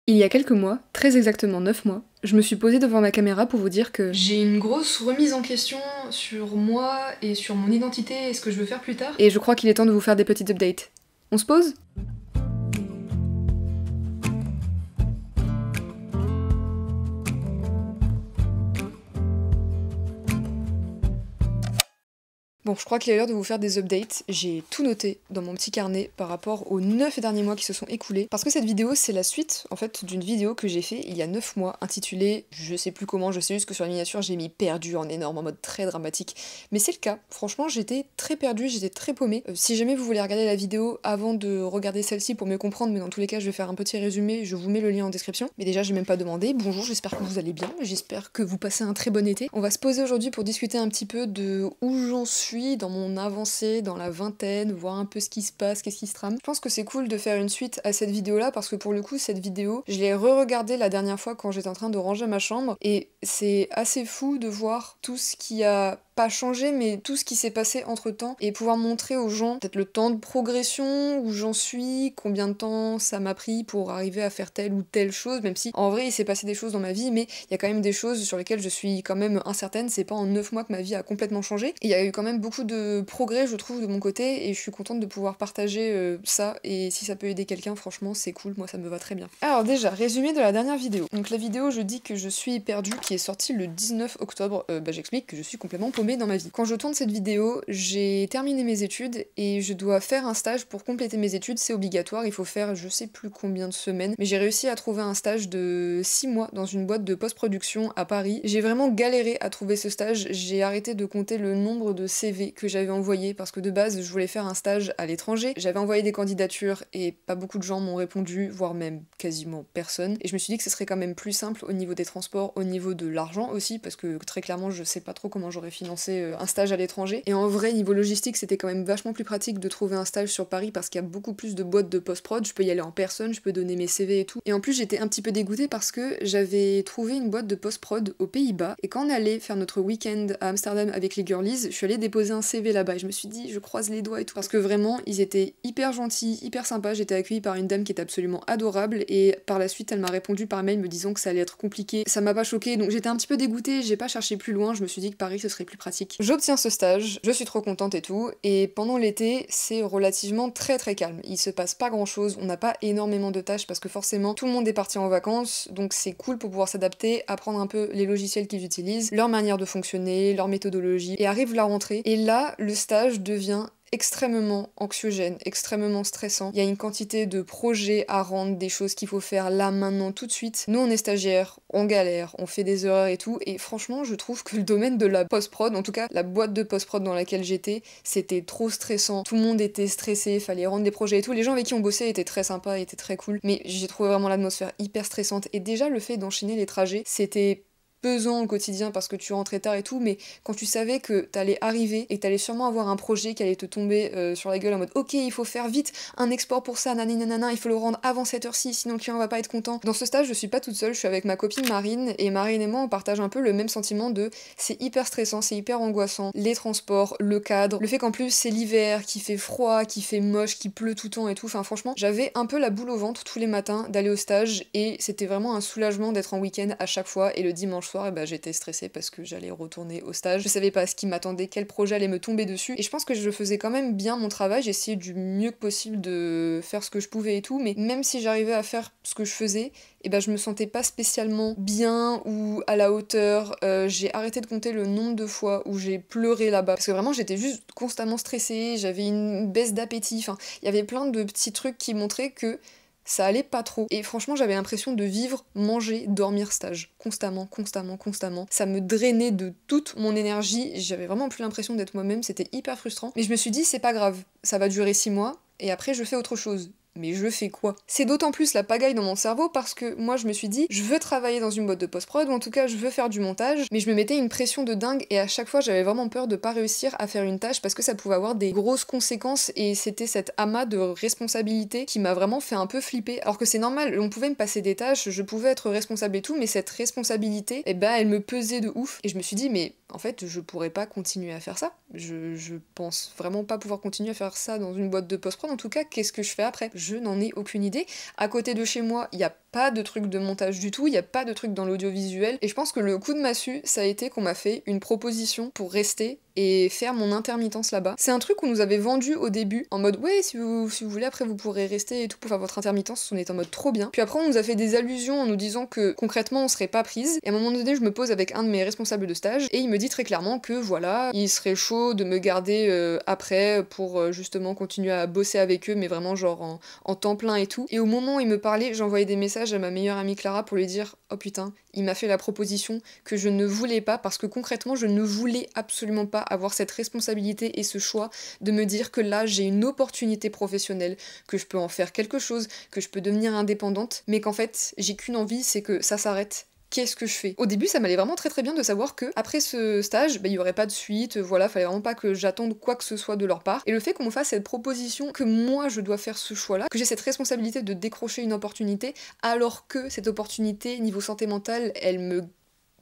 Il y a quelques mois, très exactement 9 mois, je me suis posée devant ma caméra pour vous dire que J'ai une grosse remise en question sur moi et sur mon identité et ce que je veux faire plus tard. et je crois qu'il est temps de vous faire des petites updates. On se pose ? Bon, je crois qu'il est l'heure de vous faire des updates. J'ai tout noté dans mon petit carnet par rapport aux 9 derniers mois qui se sont écoulés. Parce que cette vidéo, c'est la suite, en fait, d'une vidéo que j'ai fait il y a 9 mois, intitulée, je sais plus comment, je sais juste que sur la miniature, j'ai mis perdu en énorme, en mode très dramatique. Mais c'est le cas. Franchement, j'étais très perdue, j'étais très paumée. Si jamais vous voulez regarder la vidéo avant de regarder celle-ci pour mieux comprendre, mais dans tous les cas, je vais faire un petit résumé, je vous mets le lien en description. Mais déjà, j'ai même pas demandé. Bonjour, j'espère que vous allez bien, j'espère que vous passez un très bon été. On va se poser aujourd'hui pour discuter un petit peu de où j'en suis dans mon avancée, dans la vingtaine, voir un peu ce qui se passe, qu'est-ce qui se trame. Je pense que c'est cool de faire une suite à cette vidéo-là parce que pour le coup, cette vidéo, je l'ai re-regardée la dernière fois quand j'étais en train de ranger ma chambre et c'est assez fou de voir tout ce qui a pas changé, mais tout ce qui s'est passé entre temps et pouvoir montrer aux gens peut-être le temps de progression, où j'en suis, combien de temps ça m'a pris pour arriver à faire telle ou telle chose, même si en vrai il s'est passé des choses dans ma vie, mais il y a quand même des choses sur lesquelles je suis quand même incertaine. C'est pas en 9 mois que ma vie a complètement changé. Et il y a eu quand même beaucoup de progrès, je trouve, de mon côté, et je suis contente de pouvoir partager ça, et si ça peut aider quelqu'un, franchement, c'est cool, moi ça me va très bien. Alors déjà, résumé de la dernière vidéo. Donc la vidéo, je dis que je suis perdue, qui est sortie le 19 octobre, j'explique que je suis complètement paumée dans ma vie. Quand je tourne cette vidéo, j'ai terminé mes études, et je dois faire un stage pour compléter mes études, c'est obligatoire, il faut faire je sais plus combien de semaines, mais j'ai réussi à trouver un stage de 6 mois dans une boîte de post-production à Paris. J'ai vraiment galéré à trouver ce stage, j'ai arrêté de compter le nombre de CV que j'avais envoyé parce que de base je voulais faire un stage à l'étranger. J'avais envoyé des candidatures et pas beaucoup de gens m'ont répondu, voire même quasiment personne. Et je me suis dit que ce serait quand même plus simple au niveau des transports, au niveau de l'argent aussi, parce que très clairement je sais pas trop comment j'aurais financé un stage à l'étranger. Et en vrai, niveau logistique, c'était quand même vachement plus pratique de trouver un stage sur Paris parce qu'il y a beaucoup plus de boîtes de post-prod, je peux y aller en personne, je peux donner mes CV et tout. Et en plus j'étais un petit peu dégoûtée parce que j'avais trouvé une boîte de post-prod aux Pays-Bas et quand on allait faire notre week-end à Amsterdam avec les girlies, je suis allée déposer un CV là-bas et je me suis dit je croise les doigts et tout parce que vraiment ils étaient hyper gentils, hyper sympas. J'étais accueillie par une dame qui était absolument adorable et par la suite elle m'a répondu par mail me disant que ça allait être compliqué. Ça m'a pas choquée donc j'étais un petit peu dégoûtée, j'ai pas cherché plus loin, je me suis dit que Paris ce serait plus pratique. J'obtiens ce stage, je suis trop contente et tout, et pendant l'été c'est relativement très calme. Il se passe pas grand chose, on n'a pas énormément de tâches parce que forcément tout le monde est parti en vacances, donc c'est cool pour pouvoir s'adapter, apprendre un peu les logiciels qu'ils utilisent, leur manière de fonctionner, leur méthodologie, et arrive la rentrée, et là le stage devient extrêmement anxiogène, extrêmement stressant. Il y a une quantité de projets à rendre, des choses qu'il faut faire là, maintenant, tout de suite. Nous, on est stagiaires, on galère, on fait des erreurs et tout, et franchement, je trouve que le domaine de la post-prod, en tout cas la boîte de post-prod dans laquelle j'étais, c'était trop stressant. Tout le monde était stressé, fallait rendre des projets et tout. Les gens avec qui on bossait étaient très sympas, étaient très cool, mais j'ai trouvé vraiment l'atmosphère hyper stressante, et déjà le fait d'enchaîner les trajets, c'était pesant au quotidien parce que tu rentrais tard et tout, mais quand tu savais que t'allais arriver et que t'allais sûrement avoir un projet qui allait te tomber sur la gueule en mode ok, il faut faire vite un export pour ça, nanana, il faut le rendre avant cette heure-ci, sinon le client va pas être content. Dans ce stage, je suis pas toute seule, je suis avec ma copine Marine, et Marine et moi on partage un peu le même sentiment de c'est hyper stressant, c'est hyper angoissant, les transports, le cadre, le fait qu'en plus c'est l'hiver, qu'il fait froid, qu'il fait moche, qu'il pleut tout le temps et tout, enfin franchement, j'avais un peu la boule au ventre tous les matins d'aller au stage, et c'était vraiment un soulagement d'être en week-end à chaque fois, et le dimanche soir, j'étais stressée parce que j'allais retourner au stage. Je savais pas ce qui m'attendait, quel projet allait me tomber dessus. Et je pense que je faisais quand même bien mon travail. J'essayais du mieux que possible de faire ce que je pouvais et tout. Mais même si j'arrivais à faire ce que je faisais, je me sentais pas spécialement bien ou à la hauteur. J'ai arrêté de compter le nombre de fois où j'ai pleuré là-bas. Parce que vraiment, j'étais juste constamment stressée. J'avais une baisse d'appétit. Enfin, il y avait plein de petits trucs qui montraient que ça allait pas trop. Et franchement, j'avais l'impression de vivre, manger, dormir stage. Constamment. Ça me drainait de toute mon énergie. J'avais vraiment plus l'impression d'être moi-même. C'était hyper frustrant. Mais je me suis dit, c'est pas grave. Ça va durer 6 mois. Et après, je fais autre chose. Mais je fais quoi? C'est d'autant plus la pagaille dans mon cerveau parce que moi je me suis dit je veux travailler dans une boîte de post-prod ou en tout cas je veux faire du montage, mais je me mettais une pression de dingue et à chaque fois j'avais vraiment peur de pas réussir à faire une tâche parce que ça pouvait avoir des grosses conséquences et c'était cet amas de responsabilité qui m'a vraiment fait un peu flipper. Alors que c'est normal, on pouvait me passer des tâches, je pouvais être responsable et tout, mais cette responsabilité, elle me pesait de ouf et je me suis dit mais en fait je pourrais pas continuer à faire ça. Je pense vraiment pas pouvoir continuer à faire ça dans une boîte de post-prod. En tout cas, qu'est-ce que je fais après? Je n'en ai aucune idée. À côté de chez moi, il y a pas de truc de montage du tout, il y a pas de truc dans l'audiovisuel, et je pense que le coup de massue, ça a été qu'on m'a fait une proposition pour rester et faire mon intermittence là-bas. C'est un truc qu'on nous avait vendu au début, en mode ouais, si vous voulez, après vous pourrez rester et tout pour faire votre intermittence, on est en mode trop bien. Puis après on nous a fait des allusions en nous disant que concrètement on serait pas prise, et à un moment donné je me pose avec un de mes responsables de stage, et il me dit très clairement que voilà, il serait chaud de me garder après pour justement continuer à bosser avec eux, mais vraiment genre en temps plein et tout. Et au moment où il me parlait, j'envoyais des messages à ma meilleure amie Clara pour lui dire oh putain, il m'a fait la proposition que je ne voulais pas, parce que concrètement je ne voulais absolument pas avoir cette responsabilité et ce choix de me dire que là j'ai une opportunité professionnelle, que je peux en faire quelque chose, que je peux devenir indépendante, mais qu'en fait j'ai qu'une envie, c'est que ça s'arrête. Qu'est-ce que je fais? Au début, ça m'allait vraiment très très bien de savoir que après ce stage, il y aurait pas de suite, voilà, fallait vraiment pas que j'attende quoi que ce soit de leur part. Et le fait qu'on me fasse cette proposition, que moi je dois faire ce choix-là, que j'ai cette responsabilité de décrocher une opportunité, alors que cette opportunité, niveau santé mentale, elle me...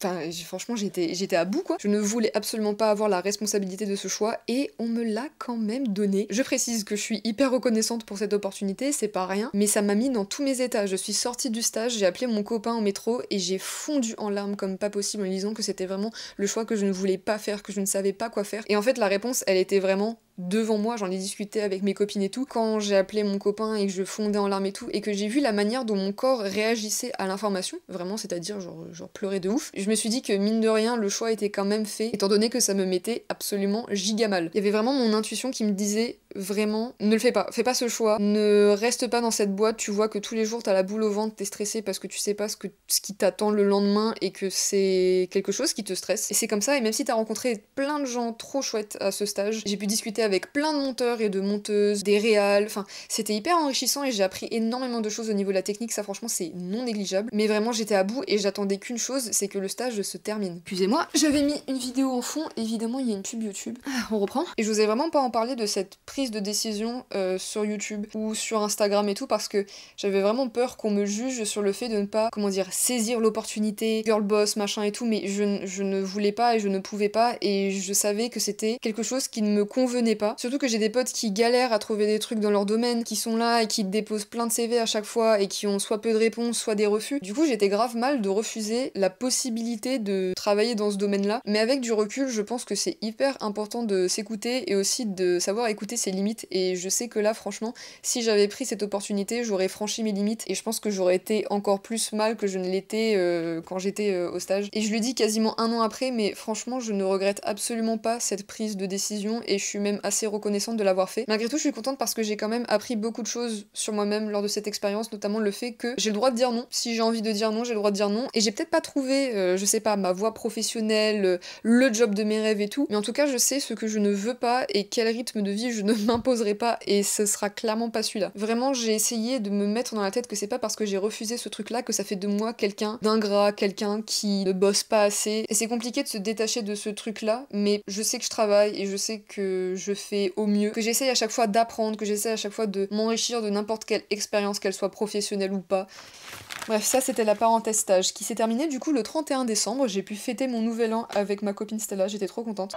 Enfin, franchement, j'étais à bout, quoi. Je ne voulais absolument pas avoir la responsabilité de ce choix, et on me l'a quand même donné. Je précise que je suis hyper reconnaissante pour cette opportunité, c'est pas rien, mais ça m'a mis dans tous mes états. Je suis sortie du stage, j'ai appelé mon copain au métro, et j'ai fondu en larmes comme pas possible en lui disant que c'était vraiment le choix que je ne voulais pas faire, que je ne savais pas quoi faire. Et en fait, la réponse, elle était vraiment devant moi, j'en ai discuté avec mes copines et tout, quand j'ai appelé mon copain et que je fondais en larmes et tout, et que j'ai vu la manière dont mon corps réagissait à l'information, vraiment, c'est-à-dire genre pleurer de ouf, je me suis dit que mine de rien, le choix était quand même fait, étant donné que ça me mettait absolument giga mal. Il y avait vraiment mon intuition qui me disait vraiment, ne le fais pas ce choix, ne reste pas dans cette boîte, tu vois que tous les jours t'as la boule au ventre, t'es stressé parce que tu sais pas ce qui t'attend le lendemain et que c'est quelque chose qui te stresse. Et c'est comme ça, et même si t'as rencontré plein de gens trop chouettes à ce stage, j'ai pu discuter avec plein de monteurs et de monteuses, des réals, enfin c'était hyper enrichissant et j'ai appris énormément de choses au niveau de la technique, ça franchement c'est non négligeable. Mais vraiment j'étais à bout et j'attendais qu'une chose, c'est que le stage se termine. Excusez-moi, j'avais mis une vidéo en fond, évidemment il y a une pub YouTube. On reprend. Et je vous ai vraiment pas en parler de cette prise de décision sur YouTube ou sur Instagram et tout, parce que j'avais vraiment peur qu'on me juge sur le fait de ne pas, comment dire, saisir l'opportunité, girl boss, machin et tout, mais je ne voulais pas et je ne pouvais pas, et je savais que c'était quelque chose qui ne me convenait pas. Surtout que j'ai des potes qui galèrent à trouver des trucs dans leur domaine, qui sont là et qui déposent plein de CV à chaque fois et qui ont soit peu de réponses, soit des refus. Du coup, j'étais grave mal de refuser la possibilité de travailler dans ce domaine-là. Mais avec du recul, je pense que c'est hyper important de s'écouter et aussi de savoir écouter ses limites. Et je sais que là, franchement, si j'avais pris cette opportunité, j'aurais franchi mes limites et je pense que j'aurais été encore plus mal que je ne l'étais quand j'étais au stage. Et je le dis quasiment un an après, mais franchement, je ne regrette absolument pas cette prise de décision et je suis même assez reconnaissante de l'avoir fait. Malgré tout, je suis contente parce que j'ai quand même appris beaucoup de choses sur moi-même lors de cette expérience, notamment le fait que j'ai le droit de dire non. Si j'ai envie de dire non, j'ai le droit de dire non. Et j'ai peut-être pas trouvé, je sais pas, ma voie professionnelle, le job de mes rêves et tout, mais en tout cas, je sais ce que je ne veux pas et quel rythme de vie je ne m'imposerai pas, et ce sera clairement pas celui-là. Vraiment, j'ai essayé de me mettre dans la tête que c'est pas parce que j'ai refusé ce truc-là que ça fait de moi quelqu'un d'ingrat, quelqu'un qui ne bosse pas assez. Et c'est compliqué de se détacher de ce truc-là, mais je sais que je travaille et je sais que je fais au mieux, que j'essaye à chaque fois d'apprendre, que j'essaie à chaque fois de m'enrichir de n'importe quelle expérience, qu'elle soit professionnelle ou pas. Bref, ça c'était la parenthèse stage qui s'est terminée du coup le 31 décembre. J'ai pu fêter mon nouvel an avec ma copine Stella, j'étais trop contente.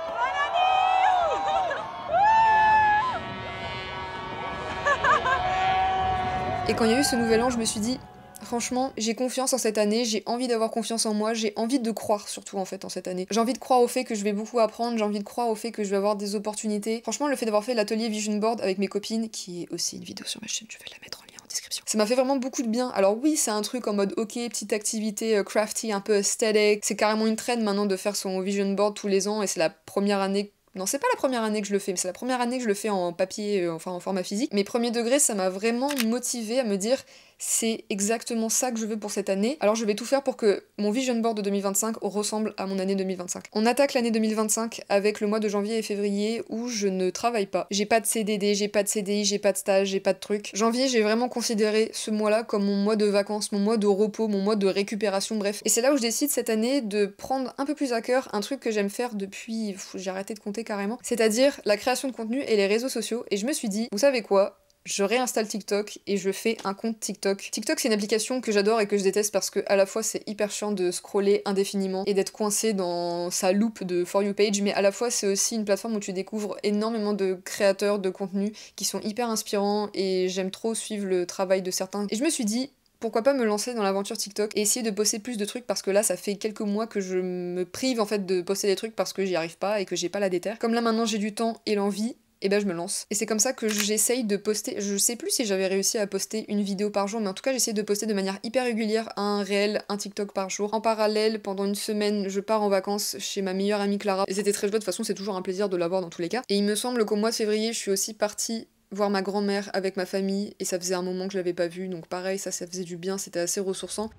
Et quand il y a eu ce nouvel an, je me suis dit, franchement, j'ai confiance en cette année, j'ai envie d'avoir confiance en moi, j'ai envie de croire surtout en fait en cette année. J'ai envie de croire au fait que je vais beaucoup apprendre, j'ai envie de croire au fait que je vais avoir des opportunités. Franchement, le fait d'avoir fait l'atelier Vision Board avec mes copines, qui est aussi une vidéo sur ma chaîne, je vais la mettre en lien en description. Ça m'a fait vraiment beaucoup de bien. Alors oui, c'est un truc en mode ok, petite activité crafty, un peu aesthetic. C'est carrément une trend maintenant de faire son Vision Board tous les ans et c'est la première année. Non, c'est pas la première année que je le fais, mais c'est la première année que je le fais en papier, enfin en format physique. Mais premier degré, ça m'a vraiment motivée à me dire c'est exactement ça que je veux pour cette année. Alors je vais tout faire pour que mon vision board de 2025 ressemble à mon année 2025. On attaque l'année 2025 avec le mois de janvier et février où je ne travaille pas. J'ai pas de CDD, j'ai pas de CDI, j'ai pas de stage, j'ai pas de truc. Janvier, j'ai vraiment considéré ce mois-là comme mon mois de vacances, mon mois de repos, mon mois de récupération, bref. Et c'est là où je décide cette année de prendre un peu plus à cœur un truc que j'aime faire depuis... j'ai arrêté de compter carrément. C'est-à-dire la création de contenu et les réseaux sociaux. Et je me suis dit, vous savez quoi ? Je réinstalle TikTok et je fais un compte TikTok. TikTok, c'est une application que j'adore et que je déteste parce que à la fois c'est hyper chiant de scroller indéfiniment et d'être coincé dans sa loupe de For You page, mais à la fois c'est aussi une plateforme où tu découvres énormément de créateurs de contenu qui sont hyper inspirants et j'aime trop suivre le travail de certains. Et je me suis dit, pourquoi pas me lancer dans l'aventure TikTok et essayer de poster plus de trucs parce que là ça fait quelques mois que je me prive en fait de poster des trucs parce que j'y arrive pas et que j'ai pas la déterre. Comme là maintenant j'ai du temps et l'envie, et ben je me lance. Et c'est comme ça que j'essaye de poster, je sais plus si j'avais réussi à poster une vidéo par jour, mais en tout cas j'essaie de poster de manière hyper régulière un réel, un TikTok par jour. En parallèle, pendant une semaine, je pars en vacances chez ma meilleure amie Clara, et c'était très chouette, de toute façon c'est toujours un plaisir de la voir dans tous les cas. Et il me semble qu'au mois de février, je suis aussi partie voir ma grand-mère avec ma famille, et ça faisait un moment que je l'avais pas vue, donc pareil, ça faisait du bien, c'était assez ressourçant.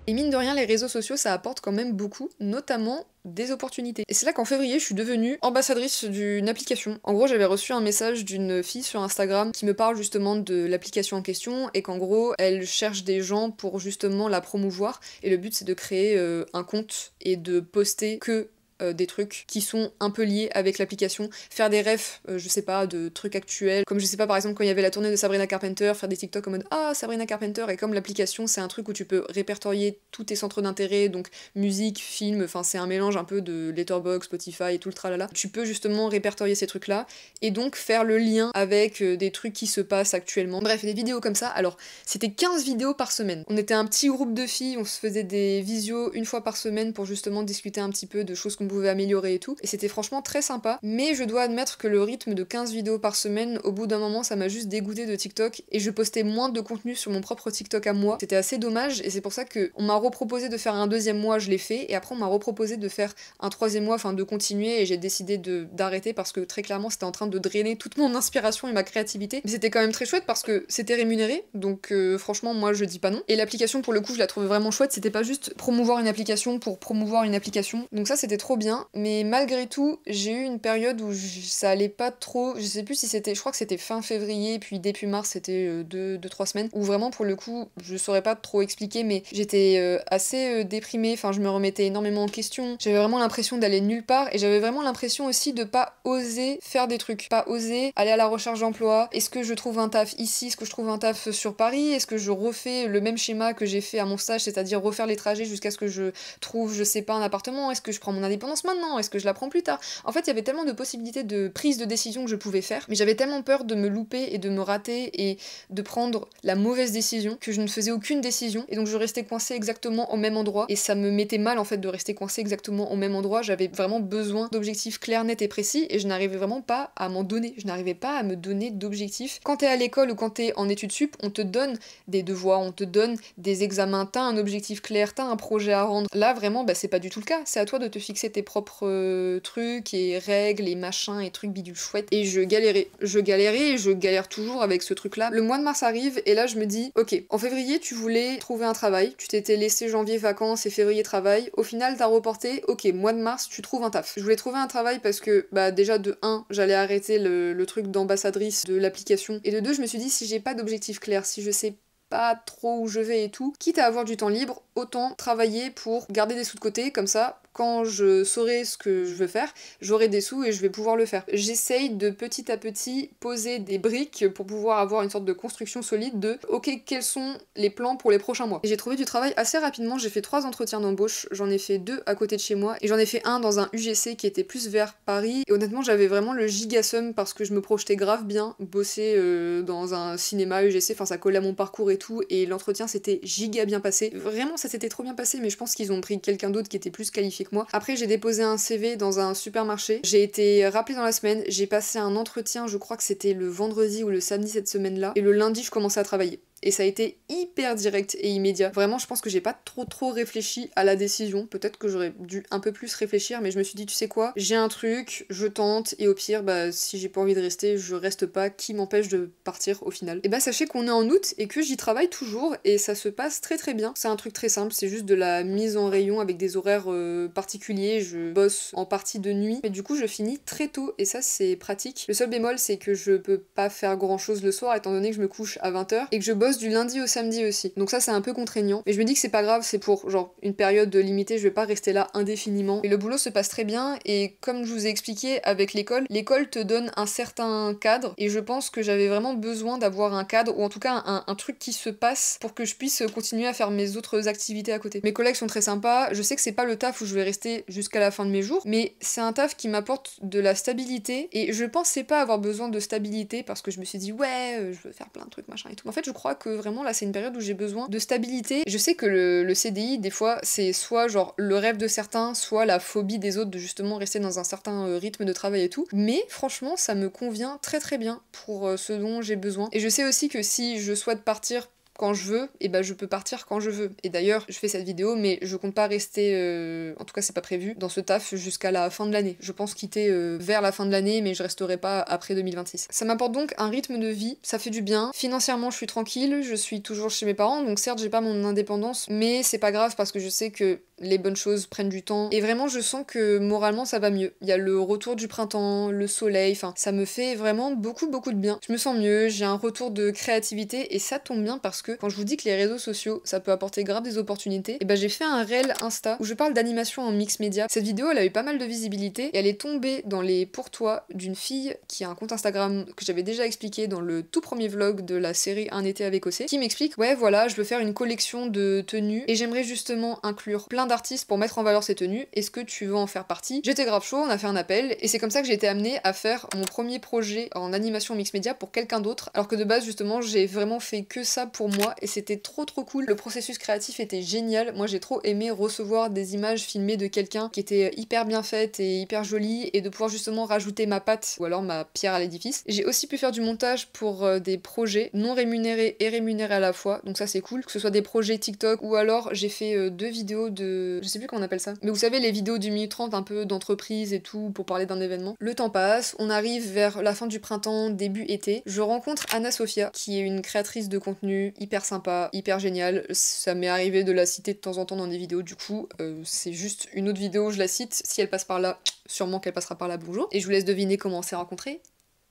Et mine de rien, les réseaux sociaux, ça apporte quand même beaucoup, notamment des opportunités. Et c'est là qu'en février, je suis devenue ambassadrice d'une application. En gros, j'avais reçu un message d'une fille sur Instagram qui me parle justement de l'application en question et qu'en gros, elle cherche des gens pour justement la promouvoir. Et le but, c'est de créer un compte et de poster que des trucs qui sont un peu liés avec l'application, faire des refs, je sais pas, de trucs actuels, comme je sais pas par exemple quand il y avait la tournée de Sabrina Carpenter, faire des TikTok en mode ah Sabrina Carpenter, et comme l'application c'est un truc où tu peux répertorier tous tes centres d'intérêt, donc musique, film, enfin c'est un mélange un peu de Letterboxd, Spotify et tout le tralala, tu peux justement répertorier ces trucs là, et donc faire le lien avec des trucs qui se passent actuellement, bref des vidéos comme ça. Alors c'était 15 vidéos par semaine, on était un petit groupe de filles, on se faisait des visios une fois par semaine pour justement discuter un petit peu de choses qu'on pouvait améliorer et tout, et c'était franchement très sympa, mais je dois admettre que le rythme de 15 vidéos par semaine, au bout d'un moment ça m'a juste dégoûté de TikTok, et je postais moins de contenu sur mon propre TikTok à moi, c'était assez dommage, et c'est pour ça que on m'a reproposé de faire un deuxième mois, je l'ai fait, et après on m'a reproposé de faire un troisième mois, enfin de continuer, et j'ai décidé d'arrêter parce que très clairement c'était en train de drainer toute mon inspiration et ma créativité, mais c'était quand même très chouette parce que c'était rémunéré, donc franchement moi je dis pas non, et l'application pour le coup je la trouvais vraiment chouette, c'était pas juste promouvoir une application pour promouvoir une application, donc ça c'était trop bien, mais malgré tout, j'ai eu une période où ça allait pas trop, je sais plus si c'était, je crois que c'était fin février, puis début mars, c'était 2-3 semaines, où vraiment pour le coup, je saurais pas trop expliquer, mais j'étais assez déprimée, enfin je me remettais énormément en question, j'avais vraiment l'impression d'aller nulle part, et j'avais vraiment l'impression aussi de pas oser faire des trucs, pas oser aller à la recherche d'emploi, est-ce que je trouve un taf ici, est-ce que je trouve un taf sur Paris, est-ce que je refais le même schéma que j'ai fait à mon stage, c'est-à-dire refaire les trajets jusqu'à ce que je trouve, je sais pas, un appartement, est-ce que je prends mon indépendance maintenant, est-ce que je la prends plus tard? En fait, il y avait tellement de possibilités de prise de décision que je pouvais faire, mais j'avais tellement peur de me louper et de me rater et de prendre la mauvaise décision que je ne faisais aucune décision, et donc je restais coincée exactement au même endroit, et ça me mettait mal en fait de rester coincée exactement au même endroit. J'avais vraiment besoin d'objectifs clairs, nets et précis, et je n'arrivais vraiment pas à m'en donner, je n'arrivais pas à me donner d'objectifs. Quand t'es à l'école ou quand t'es en études sup, on te donne des devoirs, on te donne des examens, t'as un objectif clair, t'as un projet à rendre. Là vraiment, bah c'est pas du tout le cas, c'est à toi de te fixer tes propres trucs et règles et machins et trucs bidules chouettes, et je galérais et je galère toujours avec ce truc là. Le mois de mars arrive et là je me dis ok, en février tu voulais trouver un travail, tu t'étais laissé janvier vacances et février travail, au final t'as reporté, ok, mois de mars tu trouves un taf. Je voulais trouver un travail parce que bah déjà de 1 j'allais arrêter le truc d'ambassadrice de l'application, et de 2 je me suis dit si j'ai pas d'objectif clair, si je sais pas trop où je vais et tout, quitte à avoir du temps libre, autant travailler pour garder des sous de côté, comme ça quand je saurai ce que je veux faire, j'aurai des sous et je vais pouvoir le faire. J'essaye de petit à petit poser des briques pour pouvoir avoir une sorte de construction solide de ok, quels sont les plans pour les prochains mois. Et j'ai trouvé du travail assez rapidement, j'ai fait 3 entretiens d'embauche, j'en ai fait 2 à côté de chez moi, et j'en ai fait un dans un UGC qui était plus vers Paris, et honnêtement j'avais vraiment le giga seum parce que je me projetais grave bien, bosser dans un cinéma UGC, enfin ça collait à mon parcours et tout, et l'entretien s'était giga bien passé. Vraiment ça s'était trop bien passé, mais je pense qu'ils ont pris quelqu'un d'autre qui était plus qualifié que moi. Après j'ai déposé un CV dans un supermarché, j'ai été rappelée dans la semaine, j'ai passé un entretien, je crois que c'était le vendredi ou le samedi cette semaine-là, et le lundi je commençais à travailler. Et ça a été hyper direct et immédiat. Vraiment, je pense que j'ai pas trop réfléchi à la décision. Peut-être que j'aurais dû un peu plus réfléchir, mais je me suis dit, tu sais quoi, j'ai un truc, je tente, et au pire, bah, si j'ai pas envie de rester, je reste pas. Qui m'empêche de partir au final? Et bah, sachez qu'on est en août et que j'y travaille toujours, et ça se passe très bien. C'est un truc très simple, c'est juste de la mise en rayon avec des horaires particuliers. Je bosse en partie de nuit, mais du coup, je finis très tôt, et ça, c'est pratique. Le seul bémol, c'est que je peux pas faire grand chose le soir, étant donné que je me couche à 20h, et que je bosse bosse du lundi au samedi aussi. Donc ça c'est un peu contraignant. Mais je me dis que c'est pas grave, c'est pour genre une période limitée, je vais pas rester là indéfiniment. Et le boulot se passe très bien et comme je vous ai expliqué avec l'école te donne un certain cadre et je pense que j'avais vraiment besoin d'avoir un cadre ou en tout cas un truc qui se passe pour que je puisse continuer à faire mes autres activités à côté. Mes collègues sont très sympas, je sais que c'est pas le taf où je vais rester jusqu'à la fin de mes jours, mais c'est un taf qui m'apporte de la stabilité et je pensais pas avoir besoin de stabilité parce que je me suis dit ouais, je veux faire plein de trucs machin et tout. En fait je crois que vraiment là c'est une période où j'ai besoin de stabilité. Je sais que le CDI des fois c'est soit genre le rêve de certains, soit la phobie des autres de justement rester dans un certain rythme de travail et tout, mais franchement ça me convient très très bien pour ce dont j'ai besoin. Et je sais aussi que si je souhaite partir quand je veux, et bah je peux partir quand je veux. Et d'ailleurs, je fais cette vidéo, mais je compte pas rester, en tout cas c'est pas prévu, dans ce taf jusqu'à la fin de l'année. Je pense quitter vers la fin de l'année, mais je resterai pas après 2026. Ça m'apporte donc un rythme de vie, ça fait du bien. Financièrement, je suis tranquille, je suis toujours chez mes parents, donc certes j'ai pas mon indépendance, mais c'est pas grave parce que je sais que les bonnes choses prennent du temps. Et vraiment, je sens que moralement ça va mieux. Il y a le retour du printemps, le soleil, enfin ça me fait vraiment beaucoup de bien. Je me sens mieux, j'ai un retour de créativité et ça tombe bien parce que quand je vous dis que les réseaux sociaux, ça peut apporter grave des opportunités, et ben j'ai fait un réel Insta où je parle d'animation en mix média. Cette vidéo, elle a eu pas mal de visibilité et elle est tombée dans les pour toi d'une fille qui a un compte Instagram que j'avais déjà expliqué dans le tout premier vlog de la série Un été avec OC, qui m'explique ouais voilà, je veux faire une collection de tenues et j'aimerais justement inclure plein d'artistes pour mettre en valeur ces tenues. Est-ce que tu veux en faire partie? J'étais grave chaud, on a fait un appel et c'est comme ça que j'ai été amenée à faire mon premier projet en animation mix média pour quelqu'un d'autre, alors que de base justement j'ai vraiment fait que ça pour moi et c'était trop cool. Le processus créatif était génial. Moi j'ai trop aimé recevoir des images filmées de quelqu'un qui était hyper bien faites et hyper jolies et de pouvoir justement rajouter ma patte ou alors ma pierre à l'édifice. J'ai aussi pu faire du montage pour des projets non rémunérés et rémunérés à la fois, donc ça c'est cool, que ce soit des projets TikTok ou alors j'ai fait 2 vidéos de... je sais plus comment on appelle ça, mais vous savez les vidéos du minute 30 un peu d'entreprise et tout pour parler d'un événement. Le temps passe, on arrive vers la fin du printemps, début été, je rencontre Anna Sophia qui est une créatrice de contenu hyper sympa, hyper génial, ça m'est arrivé de la citer de temps en temps dans des vidéos du coup, c'est juste une autre vidéo, je la cite, si elle passe par là, sûrement qu'elle passera par là, bonjour. Et je vous laisse deviner comment on s'est rencontrés.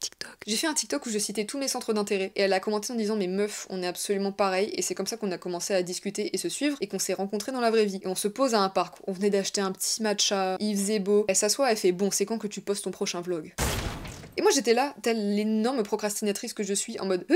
TikTok. J'ai fait un TikTok où je citais tous mes centres d'intérêt et elle a commenté en disant mais meuf, on est absolument pareil et c'est comme ça qu'on a commencé à discuter et se suivre et qu'on s'est rencontrés dans la vraie vie. Et on se pose à un parc, on venait d'acheter un petit matcha, il faisait beau, elle s'assoit, elle fait bon c'est quand que tu postes ton prochain vlog? Et moi j'étais là, telle l'énorme procrastinatrice que je suis, en mode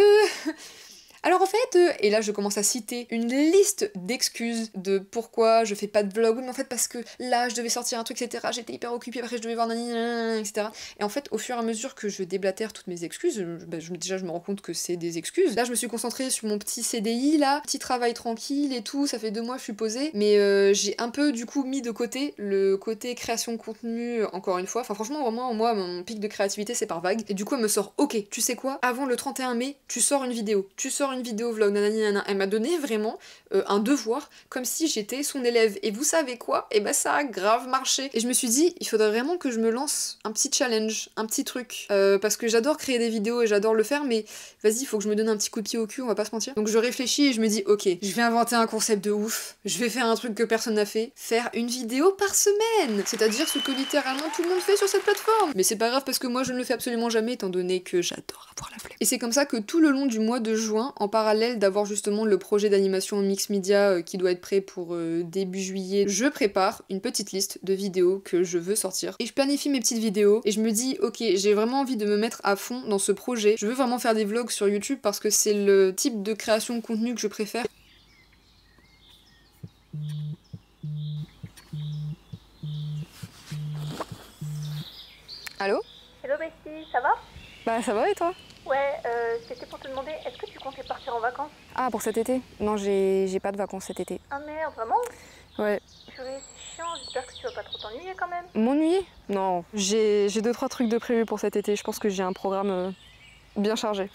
alors en fait, et là je commence à citer une liste d'excuses de pourquoi je fais pas de vlog, oui mais en fait parce que là je devais sortir un truc, etc. J'étais hyper occupée, après je devais voir nanana, etc. Et en fait au fur et à mesure que je déblatère toutes mes excuses, déjà je me rends compte que c'est des excuses. Là je me suis concentrée sur mon petit CDI là, petit travail tranquille et tout, ça fait 2 mois que je suis posée, mais j'ai un peu du coup mis de côté le côté création de contenu encore une fois. Enfin franchement vraiment moi mon pic de créativité c'est par vague. Et du coup elle me sort ok, tu sais quoi, avant le 31 mai, tu sors une vidéo une vidéo vlog, nanana. Elle m'a donné vraiment un devoir, comme si j'étais son élève. Et vous savez quoi? Et bah ça a grave marché. Et je me suis dit, il faudrait vraiment que je me lance un petit challenge, un petit truc. Parce que j'adore créer des vidéos et j'adore le faire, mais vas-y, il faut que je me donne un petit coup de pied au cul, on va pas se mentir. Donc je réfléchis et je me dis, ok, je vais inventer un concept de ouf, je vais faire un truc que personne n'a fait, faire une vidéo par semaine. C'est-à-dire ce que littéralement tout le monde fait sur cette plateforme. Mais c'est pas grave parce que moi je ne le fais absolument jamais, étant donné que j'adore avoir la flemme. Et c'est comme ça que tout le long du mois de juin, en parallèle d'avoir justement le projet d'animation mix media qui doit être prêt pour début juillet, je prépare une petite liste de vidéos que je veux sortir. Et je planifie mes petites vidéos et je me dis ok, j'ai vraiment envie de me mettre à fond dans ce projet. Je veux vraiment faire des vlogs sur YouTube parce que c'est le type de création de contenu que je préfère. Allô? Hello Bessie, ça va? Bah ça va et toi? Ouais, c'était pour te demander, est-ce que tu comptais partir en vacances? Ah pour cet été? Non j'ai pas de vacances cet été. Ah merde, vraiment? Ouais. Purée, c'est chiant, j'espère que tu vas pas trop t'ennuyer quand même. M'ennuyer? Non. J'ai 2-3 trucs de prévu pour cet été, je pense que j'ai un programme bien chargé.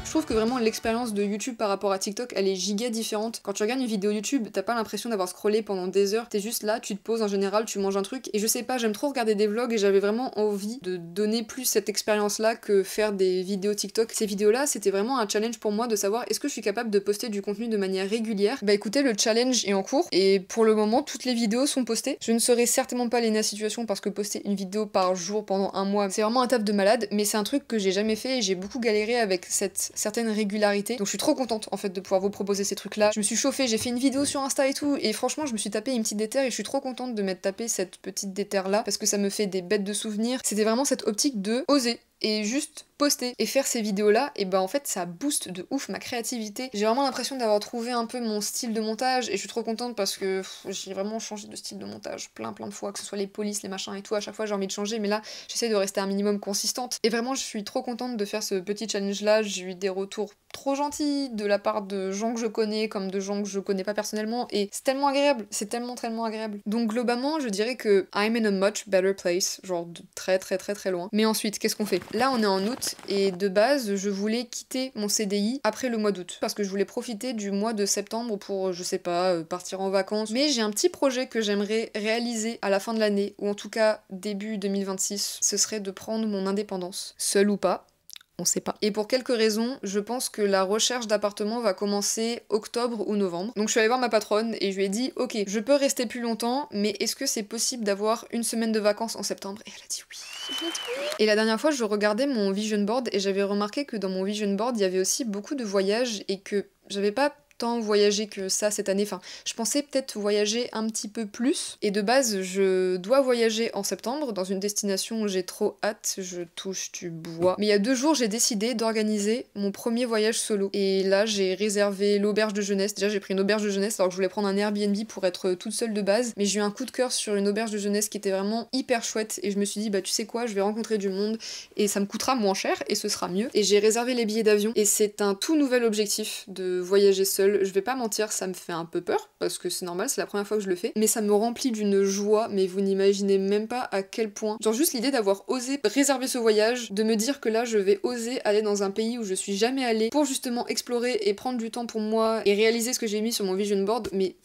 Je trouve que vraiment l'expérience de YouTube par rapport à TikTok, elle est giga différente. Quand tu regardes une vidéo YouTube, t'as pas l'impression d'avoir scrollé pendant des heures, t'es juste là, tu te poses en général, tu manges un truc, et je sais pas, j'aime trop regarder des vlogs et j'avais vraiment envie de donner plus cette expérience-là que faire des vidéos TikTok. Ces vidéos-là, c'était vraiment un challenge pour moi de savoir est-ce que je suis capable de poster du contenu de manière régulière. Bah écoutez, le challenge est en cours, et pour le moment, toutes les vidéos sont postées. Je ne serai certainement pas Léna Situation parce que poster une vidéo par jour pendant un mois, c'est vraiment un taf de malade, mais c'est un truc que j'ai jamais fait et j'ai beaucoup galéré avec cette certaine régularité. Donc je suis trop contente en fait de pouvoir vous proposer ces trucs-là. Je me suis chauffée, j'ai fait une vidéo sur Insta et tout, et franchement, je me suis tapé une petite déterre et je suis trop contente de m'être tapé cette petite déterre-là parce que ça me fait des bêtes de souvenirs. C'était vraiment cette optique de oser et juste poster et faire ces vidéos là, et bah en fait ça booste de ouf ma créativité. J'ai vraiment l'impression d'avoir trouvé un peu mon style de montage et je suis trop contente parce que j'ai vraiment changé de style de montage plein de fois, que ce soit les polices, les machins et tout, à chaque fois j'ai envie de changer, mais là j'essaie de rester un minimum consistante et vraiment je suis trop contente de faire ce petit challenge là. J'ai eu des retours trop gentils de la part de gens que je connais comme de gens que je connais pas personnellement et c'est tellement agréable, c'est tellement agréable. Donc globalement je dirais que I'm in a much better place, genre de très loin. Mais ensuite qu'est-ce qu'on fait? Là on est en août et de base je voulais quitter mon CDI après le mois d'août parce que je voulais profiter du mois de septembre pour je sais pas partir en vacances, mais j'ai un petit projet que j'aimerais réaliser à la fin de l'année ou en tout cas début 2026, ce serait de prendre mon indépendance, seule ou pas. On sait pas. Et pour quelques raisons, je pense que la recherche d'appartement va commencer octobre ou novembre. Donc je suis allée voir ma patronne et je lui ai dit ok, je peux rester plus longtemps, mais est-ce que c'est possible d'avoir une semaine de vacances en septembre? Et elle a dit oui. Et la dernière fois, je regardais mon vision board et j'avais remarqué que dans mon vision board, il y avait aussi beaucoup de voyages et que j'avais pas tant voyagé que ça cette année. Enfin, je pensais peut-être voyager un petit peu plus. Et de base, je dois voyager en septembre dans une destination où j'ai trop hâte. Je touche du bois. Mais il y a 2 jours, j'ai décidé d'organiser mon premier voyage solo. Et là, j'ai réservé l'auberge de jeunesse. Déjà, j'ai pris une auberge de jeunesse alors que je voulais prendre un Airbnb pour être toute seule de base. Mais j'ai eu un coup de cœur sur une auberge de jeunesse qui était vraiment hyper chouette. Et je me suis dit, bah tu sais quoi, je vais rencontrer du monde et ça me coûtera moins cher et ce sera mieux. Et j'ai réservé les billets d'avion. Et c'est un tout nouvel objectif de voyager seule. Je vais pas mentir, ça me fait un peu peur, parce que c'est normal, c'est la première fois que je le fais, mais ça me remplit d'une joie, mais vous n'imaginez même pas à quel point. Genre juste l'idée d'avoir osé réserver ce voyage, de me dire que là je vais oser aller dans un pays où je suis jamais allée, pour justement explorer et prendre du temps pour moi, et réaliser ce que j'ai mis sur mon vision board, mais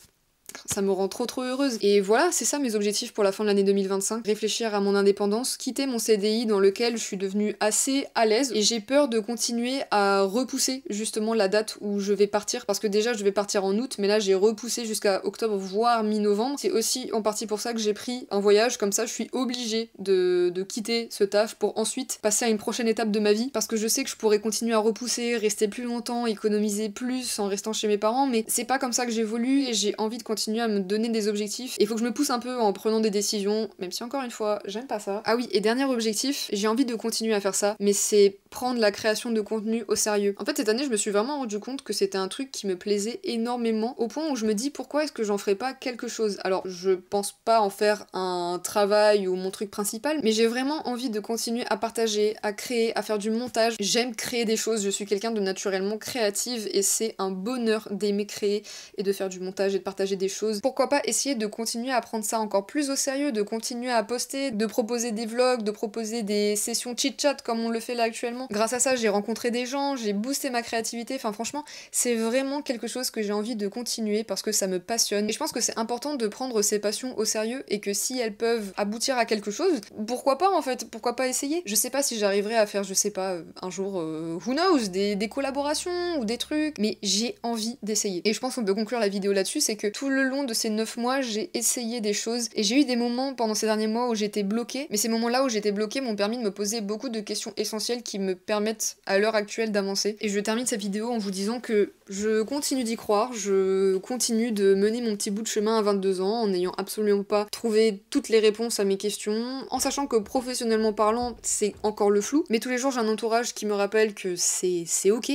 ça me rend trop heureuse. Et voilà, c'est ça mes objectifs pour la fin de l'année 2025. Réfléchir à mon indépendance, quitter mon CDI dans lequel je suis devenue assez à l'aise et j'ai peur de continuer à repousser justement la date où je vais partir parce que déjà je vais partir en août mais là j'ai repoussé jusqu'à octobre voire mi-novembre. C'est aussi en partie pour ça que j'ai pris un voyage, comme ça je suis obligée de quitter ce taf pour ensuite passer à une prochaine étape de ma vie parce que je sais que je pourrais continuer à repousser, rester plus longtemps, économiser plus en restant chez mes parents, mais c'est pas comme ça que j'évolue et j'ai envie de continuer à me donner des objectifs. Il faut que je me pousse un peu en prenant des décisions, même si encore une fois, j'aime pas ça. Ah oui, et dernier objectif, j'ai envie de continuer à faire ça, mais c'est prendre la création de contenu au sérieux. En fait, cette année, je me suis vraiment rendu compte que c'était un truc qui me plaisait énormément, au point où je me dis pourquoi est-ce que j'en ferais pas quelque chose. Alors, je pense pas en faire un travail ou mon truc principal, mais j'ai vraiment envie de continuer à partager, à créer, à faire du montage. J'aime créer des choses, je suis quelqu'un de naturellement créative et c'est un bonheur d'aimer créer et de faire du montage et de partager des choses. Pourquoi pas essayer de continuer à prendre ça encore plus au sérieux, de continuer à poster, de proposer des vlogs, de proposer des sessions chit-chat comme on le fait là actuellement. Grâce à ça, j'ai rencontré des gens, j'ai boosté ma créativité, enfin franchement, c'est vraiment quelque chose que j'ai envie de continuer parce que ça me passionne. Et je pense que c'est important de prendre ses passions au sérieux et que si elles peuvent aboutir à quelque chose, pourquoi pas en fait, pourquoi pas essayer. Je sais pas si j'arriverai à faire, je sais pas, un jour, who knows, des collaborations ou des trucs, mais j'ai envie d'essayer. Et je pense qu'on peut conclure la vidéo là-dessus, c'est que tout le long de ces 9 mois, j'ai essayé des choses et j'ai eu des moments pendant ces derniers mois où j'étais bloquée, mais ces moments-là où j'étais bloquée m'ont permis de me poser beaucoup de questions essentielles qui me permettent à l'heure actuelle d'avancer. Et je termine cette vidéo en vous disant que je continue d'y croire, je continue de mener mon petit bout de chemin à 22 ans en n'ayant absolument pas trouvé toutes les réponses à mes questions, en sachant que professionnellement parlant, c'est encore le flou, mais tous les jours j'ai un entourage qui me rappelle que c'est ok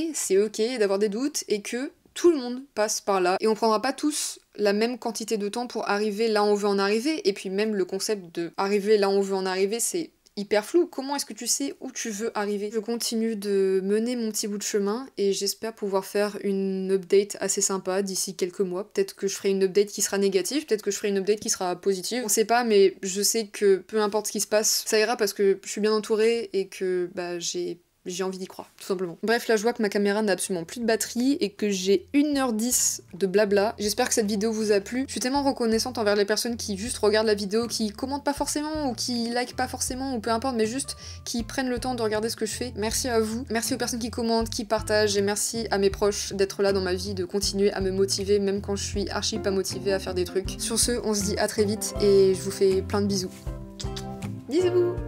d'avoir des doutes et que tout le monde passe par là et on prendra pas tous la même quantité de temps pour arriver là où on veut en arriver. Et puis même le concept de arriver là où on veut en arriver, c'est hyper flou. Comment est-ce que tu sais où tu veux arriver? Je continue de mener mon petit bout de chemin et j'espère pouvoir faire une update assez sympa d'ici quelques mois. Peut-être que je ferai une update qui sera négative, peut-être que je ferai une update qui sera positive. On sait pas, mais je sais que peu importe ce qui se passe, ça ira parce que je suis bien entourée et que bah j'ai j'ai envie d'y croire, tout simplement. Bref, là je vois que ma caméra n'a absolument plus de batterie et que j'ai 1h10 de blabla. J'espère que cette vidéo vous a plu. Je suis tellement reconnaissante envers les personnes qui juste regardent la vidéo, qui commentent pas forcément ou qui like pas forcément ou peu importe, mais juste qui prennent le temps de regarder ce que je fais. Merci à vous, merci aux personnes qui commentent, qui partagent et merci à mes proches d'être là dans ma vie, de continuer à me motiver même quand je suis archi pas motivée à faire des trucs. Sur ce, on se dit à très vite et je vous fais plein de bisous. Bisous!